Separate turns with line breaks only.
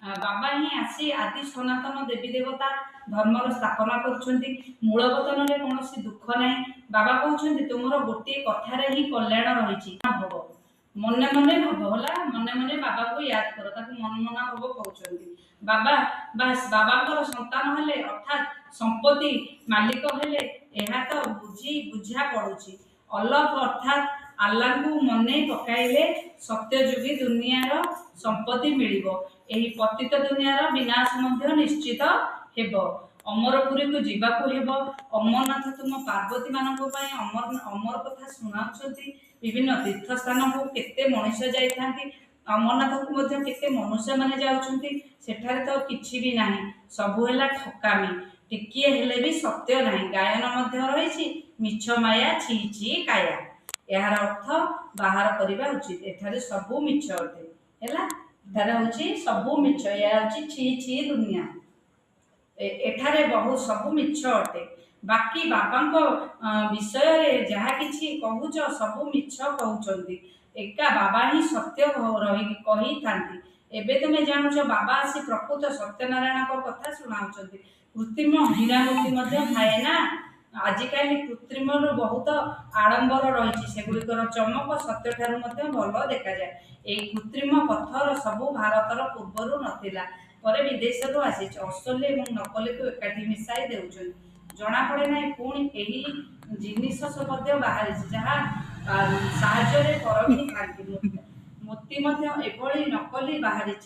बाबा ही आसी आदि सनातन देवी देवता धर्मर स्थापना करुछंती। मूलवतन रे कौनसी दुख नाही। बाबा कहउछंती तुमरो गोटे कथारे ही कल्याण रहिछि भव। मने मने भव होला, मने मने बाबा को याद करो, ताकू मन मना भव कहउछंती। बाबा बास बाबा संतान हेले अर्थात संपत्ति मालिक हेले एहा तो बुझी बुझा पड़ुछि। अलग अर्थात आल्लाह को मने पकाइले सत्ययुगी दुनियार संपत्ति मिलिबो। एही पतित दुनियार विनाश मध्य निश्चित हेबो। अमरपुरी को जीवाकू हेबो। अमरनाथ तुम पार्वती मानक पई अमर अमर कथा सुनाउछंती। विभिन्न तीर्थ स्थान को केते मनुष्य जाइथांती। अमरनाथ को मध्य केते मनुष्य माने जाउछंती। सेठारे तो किछि भी नाही, सबु हेला ठकामी। टिकिए हेले भी सत्य नाही। गायन मध्य रहिछि मिछ माया छी छी काया। यार अर्थ बाहर करबा उचित। एठारे सबु मिछ अटे हैला। एठारे होछि सबु मिछ, या होछि छी छी दुनिया। एठारे बहु सबु मिछ अटे। बाकी बाबांको विषय रे जहा किछि कहूछ सबु मिछ कहउचंती। एका बाबा ही सत्य रही कही थांती। एबे तुमे जानुछ बाबा आसी प्रकृत सत्यनारायण को कथा सुनाउचंती। कृत्रिम हीरामोती मध्य थाए ना। आजिकाली कृत्रिम बहुत आडंबर रही, सेगुड़िकर चमक सत्य ठारू मध्य भल देखा जाए। एई कृत्रिम पत्थर सबु भारतर पूर्वरु नथिला, परे विदेशरू आसी असली एवं नकली को एकाठी मिसाई देउछन। जना पड़े ना पुणी एही जिनिस सब मध्य बाहरी जहा साहाଯ୍ୟରେ परखी खाନ୍ତି। मोती मध्य एभली नकली बाहरी।